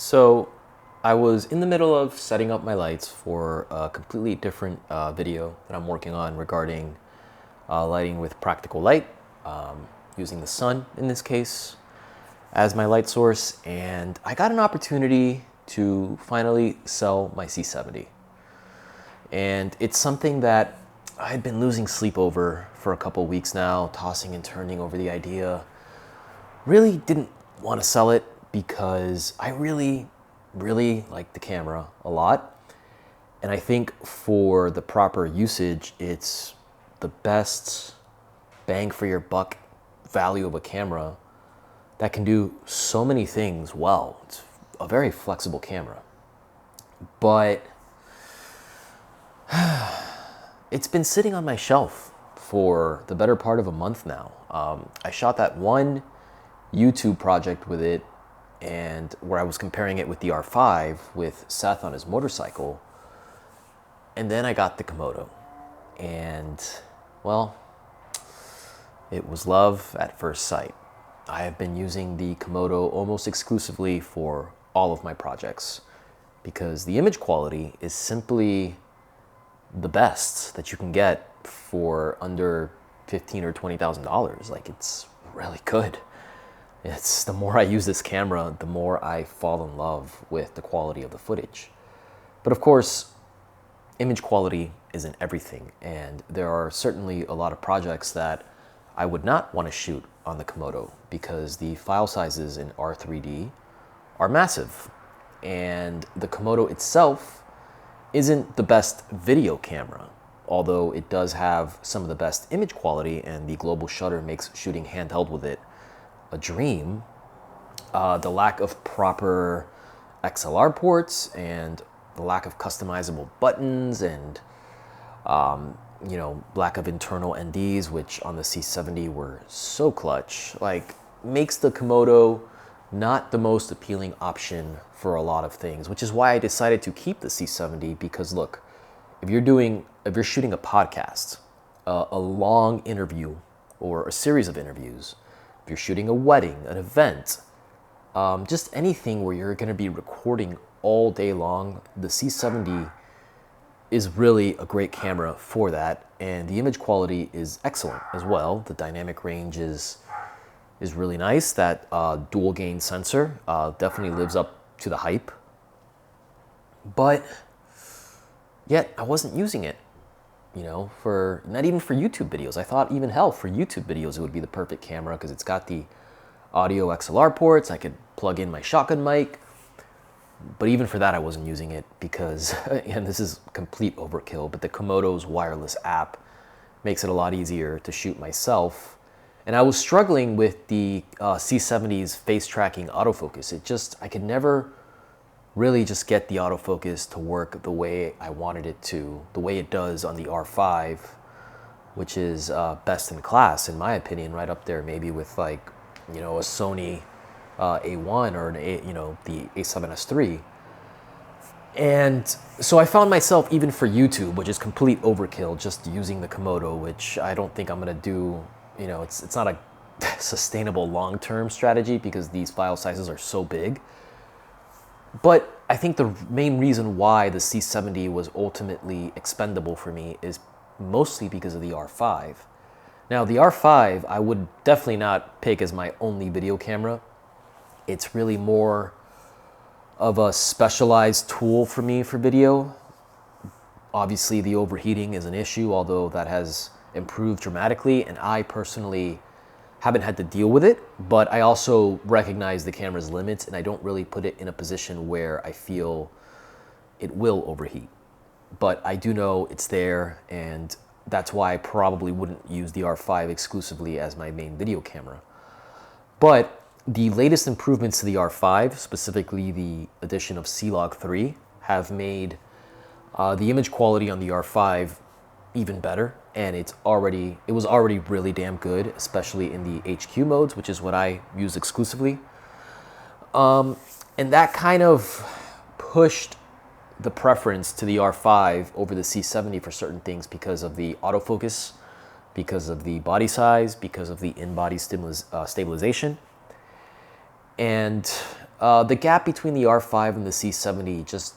So I was in the middle of setting up my lights for a completely different video that I'm working on regarding lighting with practical light, using the sun in this case as my light source. And I got an opportunity to finally sell my C70. And it's something that I'd been losing sleep over for a couple weeks now, tossing and turning over the idea. Really didn't want to sell it because I really like the camera a lot. And I think for the proper usage, it's the best bang for your buck value of a camera that can do so many things well. It's a very flexible camera. But it's been sitting on my shelf for the better part of a month now. I shot that one YouTube project with it, and where I was comparing it with the R5 with Seth on his motorcycle. And then I got the Komodo. And, well, it was love at first sight. I have been using the Komodo almost exclusively for all of my projects because the image quality is simply the best that you can get for under $15,000 or $20,000. Like, it's really good. It's the more I use this camera, the more I fall in love with the quality of the footage. But of course, image quality isn't everything, and there are certainly a lot of projects that I would not want to shoot on the Komodo because the file sizes in R3D are massive, and the Komodo itself isn't the best video camera, although it does have some of the best image quality, and the global shutter makes shooting handheld with it a dream. The lack of proper XLR ports and the lack of customizable buttons and lack of internal NDs, which on the C70 were so clutch, like makes the Komodo not the most appealing option for a lot of things, which is why I decided to keep the C70. Because look, if you're shooting a podcast, a long interview or a series of interviews, if you're shooting a wedding, an event, just anything where you're going to be recording all day long, the C70 is really a great camera for that. And the image quality is excellent as well. The dynamic range is really nice. That dual gain sensor definitely lives up to the hype. But yet I wasn't using it, for not even for YouTube videos. I thought even hell, for YouTube videos, it would be the perfect camera because it's got the audio XLR ports. I could plug in my shotgun mic. But even for that, I wasn't using it because, and this is complete overkill, but the Komodo's wireless app makes it a lot easier to shoot myself. And I was struggling with the C70's face tracking autofocus. I could never really just get the autofocus to work the way I wanted it to, the way it does on the R5, which is best in class, in my opinion, right up there maybe with a Sony A1 or the A7S III. And so I found myself, even for YouTube, which is complete overkill, just using the Komodo, which I don't think I'm gonna do. It's not a sustainable long-term strategy because these file sizes are so big. But I think the main reason why the C70 was ultimately expendable for me is mostly because of the R5. Now, the R5, I would definitely not pick as my only video camera. It's really more of a specialized tool for me for video. Obviously, the overheating is an issue, although that has improved dramatically, and I personally haven't had to deal with it, but I also recognize the camera's limits, and I don't really put it in a position where I feel it will overheat. But I do know it's there, and that's why I probably wouldn't use the R5 exclusively as my main video camera. But the latest improvements to the R5, specifically the addition of C-Log 3, have made the image quality on the R5 even better, and it was already really damn good, especially in the HQ modes, which is what I use exclusively. And that kind of pushed the preference to the R5 over the C70 for certain things because of the autofocus, because of the body size, because of the in-body stabilization. And The gap between the R5 and the C70 just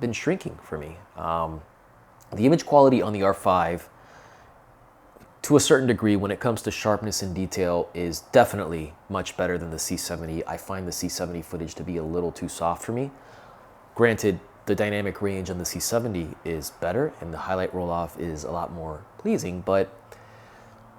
been shrinking for me. The image quality on the R5, to a certain degree, when it comes to sharpness and detail, is definitely much better than the C70. I find the C70 footage to be a little too soft for me. Granted, the dynamic range on the C70 is better and the highlight roll-off is a lot more pleasing, but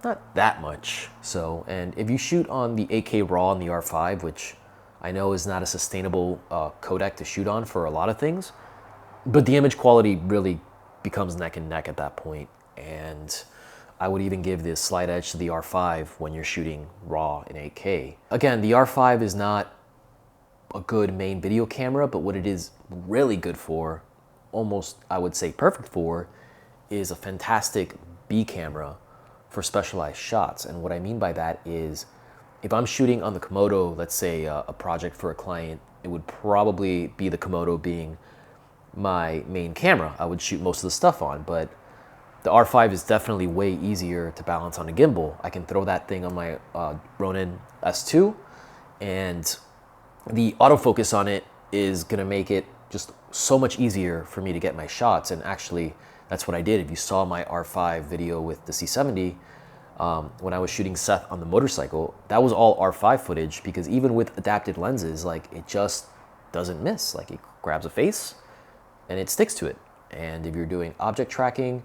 not that much so. And if you shoot on the 8K RAW on the R5, which I know is not a sustainable codec to shoot on for a lot of things, but the image quality really becomes neck and neck at that point. And I would even give this slight edge to the R5 when you're shooting RAW in 8K. Again, the R5 is not a good main video camera, but what it is really good for, almost I would say perfect for, is a fantastic B camera for specialized shots. And what I mean by that is, if I'm shooting on the Komodo, let's say a project for a client, it would probably be the Komodo being my main camera I would shoot most of the stuff on. But the R5 is definitely way easier to balance on a gimbal. I can throw that thing on my Ronin S2, and the autofocus on it is gonna make it just so much easier for me to get my shots. And actually, that's what I did. If you saw my R5 video with the C70, when I was shooting Seth on the motorcycle, that was all R5 footage, because even with adapted lenses, like, it just doesn't miss. Like, it grabs a face and it sticks to it. And if you're doing object tracking,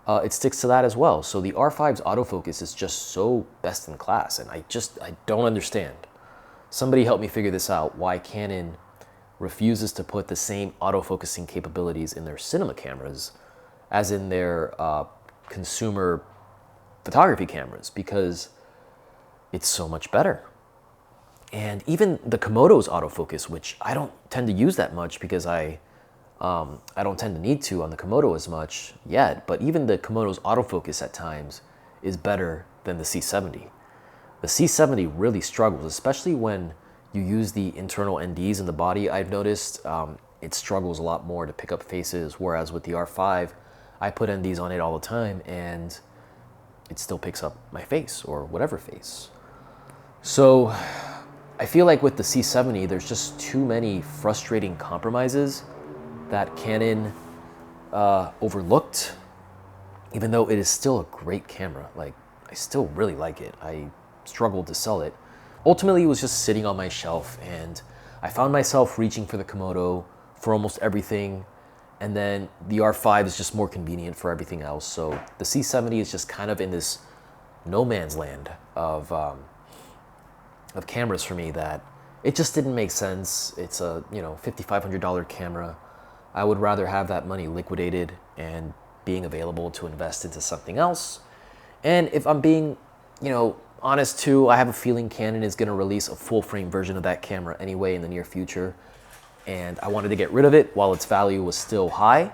it sticks to that as well. So the R5's autofocus is just so best in class, and I don't understand. Somebody help me figure this out, why Canon refuses to put the same autofocusing capabilities in their cinema cameras as in their consumer photography cameras, because it's so much better. And even the Komodo's autofocus, which I don't tend to use that much because I don't tend to need to on the Komodo as much yet, but even the Komodo's autofocus at times is better than the C70. The C70 really struggles, especially when you use the internal NDs in the body. I've noticed it struggles a lot more to pick up faces, whereas with the R5, I put NDs on it all the time and it still picks up my face or whatever face. So I feel like with the C70, there's just too many frustrating compromises that Canon overlooked, even though it is still a great camera. Like, I still really like it. I struggled to sell it. Ultimately, it was just sitting on my shelf, and I found myself reaching for the Komodo for almost everything, and then the R5 is just more convenient for everything else. So the C70 is just kind of in this no man's land of cameras for me, that it just didn't make sense. It's a $5,500 camera. I would rather have that money liquidated and being available to invest into something else. And if I'm being, honest too, I have a feeling Canon is going to release a full frame version of that camera anyway in the near future. And I wanted to get rid of it while its value was still high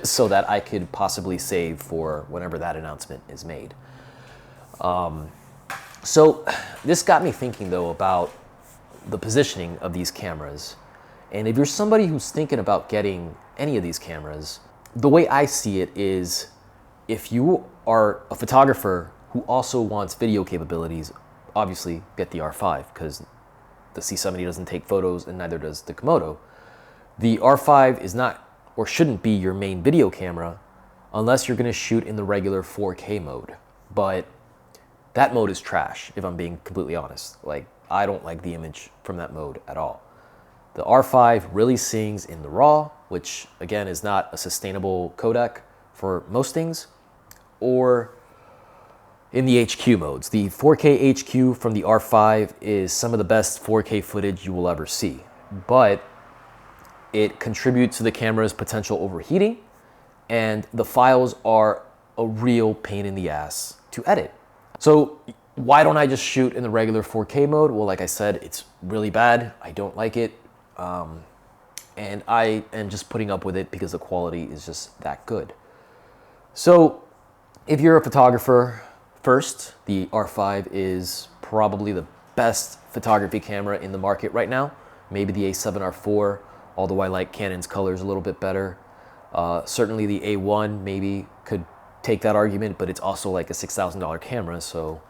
so that I could possibly save for whenever that announcement is made. So this got me thinking though about the positioning of these cameras. And if you're somebody who's thinking about getting any of these cameras, the way I see it is, if you are a photographer who also wants video capabilities, obviously get the R5, because the C70 doesn't take photos and neither does the Komodo. The R5 is not, or shouldn't be, your main video camera unless you're gonna shoot in the regular 4K mode. But that mode is trash, if I'm being completely honest. Like, I don't like the image from that mode at all. The R5 really sings in the RAW, which again is not a sustainable codec for most things, or in the HQ modes. The 4K HQ from the R5 is some of the best 4K footage you will ever see, but it contributes to the camera's potential overheating, and the files are a real pain in the ass to edit. So why don't I just shoot in the regular 4K mode? Well, like I said, it's really bad. I don't like it. And I am just putting up with it because the quality is just that good. So if you're a photographer, first, the R5 is probably the best photography camera in the market right now. Maybe the A7R4, although I like Canon's colors a little bit better. Certainly the A1 maybe could take that argument, but it's also like a $6,000 camera, so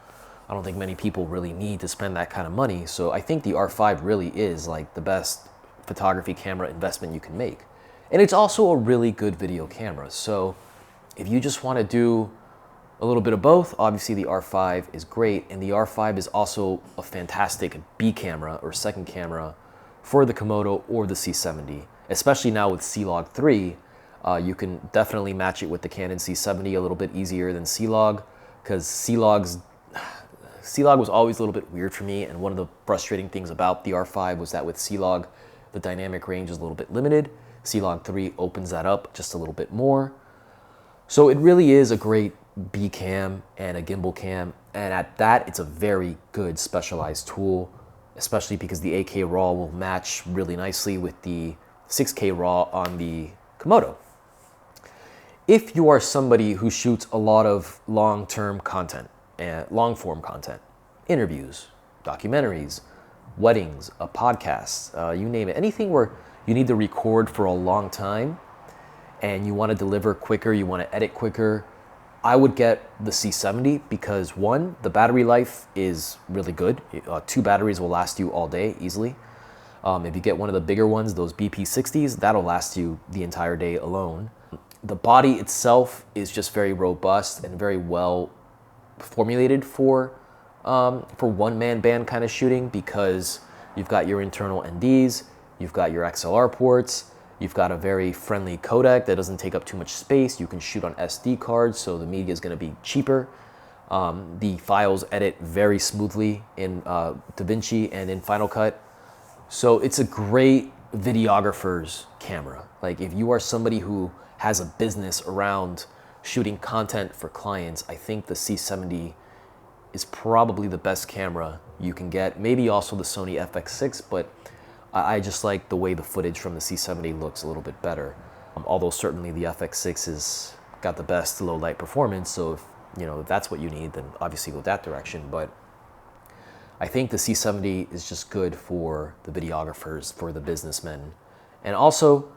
I don't think many people really need to spend that kind of money. So I think the R5 really is like the best photography camera investment you can make. And it's also a really good video camera. So if you just want to do a little bit of both, obviously the R5 is great. And the R5 is also a fantastic B camera or second camera for the Komodo or the C70. Especially now with C-Log 3, you can definitely match it with the Canon C70 a little bit easier than C-Log, because C-Log was always a little bit weird for me, and one of the frustrating things about the R5 was that with C-Log, the dynamic range is a little bit limited. C-Log 3 opens that up just a little bit more. So it really is a great B cam and a gimbal cam, and at that, it's a very good specialized tool, especially because the 8K RAW will match really nicely with the 6K RAW on the Komodo. If you are somebody who shoots a lot of long-term content and long-form content, interviews, documentaries, weddings, a podcast, you name it, anything where you need to record for a long time and you want to deliver quicker, you want to edit quicker, I would get the C70 because one, the battery life is really good. 2 batteries will last you all day easily. If you get one of the bigger ones, those BP60s, that'll last you the entire day alone. The body itself is just very robust and very well formulated for one-man band kind of shooting, because you've got your internal NDs, you've got your XLR ports, you've got a very friendly codec that doesn't take up too much space. You can shoot on SD cards, so the media is going to be cheaper. The files edit very smoothly in DaVinci and in Final Cut. So it's a great videographer's camera. Like if you are somebody who has a business around shooting content for clients, I think the C70 is probably the best camera you can get. Maybe also the Sony FX6, but I just like the way the footage from the C70 looks a little bit better. Although certainly the FX6 has got the best low light performance, so if that's what you need, then obviously go that direction. But I think the C70 is just good for the videographers, for the businessmen. And also,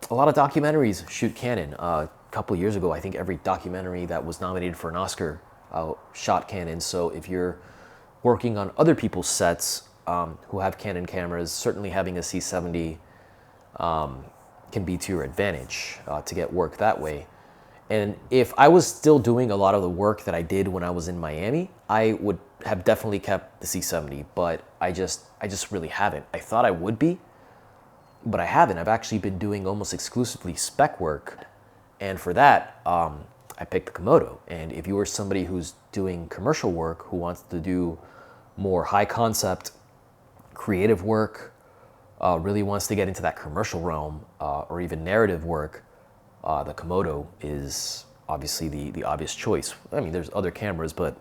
a lot of documentaries shoot Canon. A couple years ago, I think every documentary that was nominated for an Oscar shot Canon. So if you're working on other people's sets who have Canon cameras, certainly having a C70 can be to your advantage to get work that way. And if I was still doing a lot of the work that I did when I was in Miami, I would have definitely kept the C70, but I just really haven't. I thought I would be, but I haven't. I've actually been doing almost exclusively spec work, and for that, I picked the Komodo. And if you are somebody who's doing commercial work, who wants to do more high concept, creative work, really wants to get into that commercial realm, or even narrative work, the Komodo is obviously the obvious choice. I mean, there's other cameras, but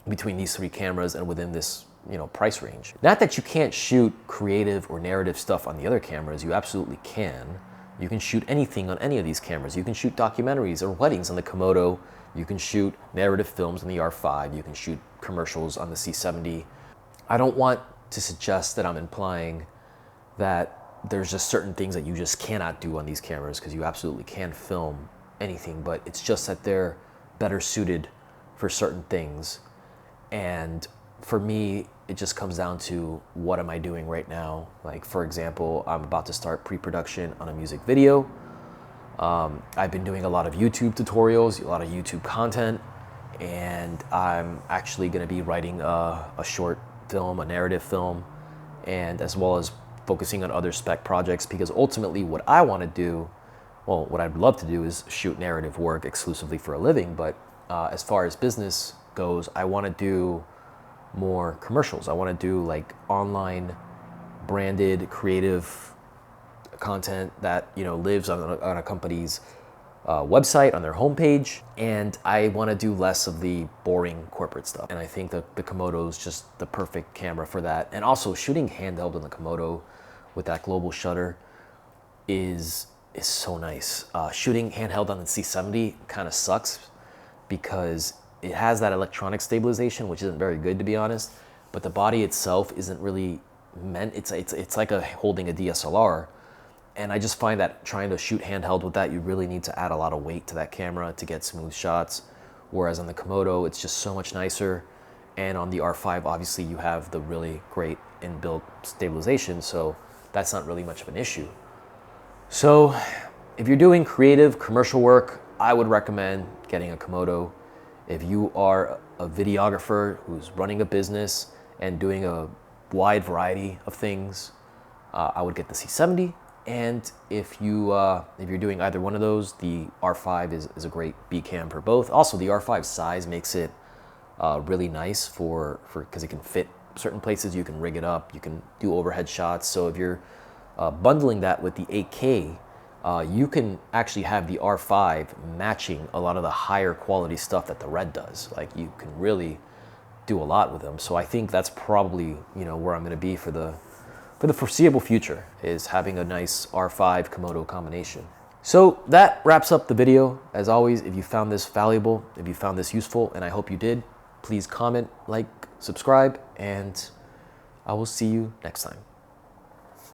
between these 3 cameras and within this price range. Not that you can't shoot creative or narrative stuff on the other cameras, you absolutely can. You can shoot anything on any of these cameras. You can shoot documentaries or weddings on the Komodo. You can shoot narrative films on the R5. You can shoot commercials on the C70. I don't want to suggest that I'm implying that there's just certain things that you just cannot do on these cameras, because you absolutely can film anything, but it's just that they're better suited for certain things. And for me, it just comes down to what am I doing right now? Like, for example, I'm about to start pre-production on a music video. I've been doing a lot of YouTube tutorials, a lot of YouTube content, and I'm actually going to be writing a short film, a narrative film, and as well as focusing on other spec projects, because ultimately what I want to do, well, what I'd love to do is shoot narrative work exclusively for a living, but as far as business goes, I want to do more commercials. I want to do like online branded creative content that lives on a company's website, on their homepage, and I want to do less of the boring corporate stuff. And I think that the Komodo is just the perfect camera for that. And also shooting handheld on the Komodo with that global shutter is so nice. Shooting handheld on the C70 kind of sucks because it has that electronic stabilization, which isn't very good, to be honest, but the body itself isn't really meant, it's like holding a DSLR. And I just find that trying to shoot handheld with that, you really need to add a lot of weight to that camera to get smooth shots. Whereas on the Komodo, it's just so much nicer. And on the R5, obviously you have the really great inbuilt stabilization, so that's not really much of an issue. So if you're doing creative commercial work, I would recommend getting a Komodo. If you are a videographer who's running a business and doing a wide variety of things, I would get the C70. And if you're doing either one of those, the R5 is a great B cam for both. Also, the R5 size makes it really nice because it can fit certain places. You can rig it up, you can do overhead shots. So if you're bundling that with the 8K, you can actually have the R5 matching a lot of the higher quality stuff that the Red does. Like, you can really do a lot with them. So I think that's probably, where I'm going to be for the foreseeable future, is having a nice R5 Komodo combination. So that wraps up the video. As always, if you found this valuable, if you found this useful, and I hope you did, please comment, like, subscribe, and I will see you next time.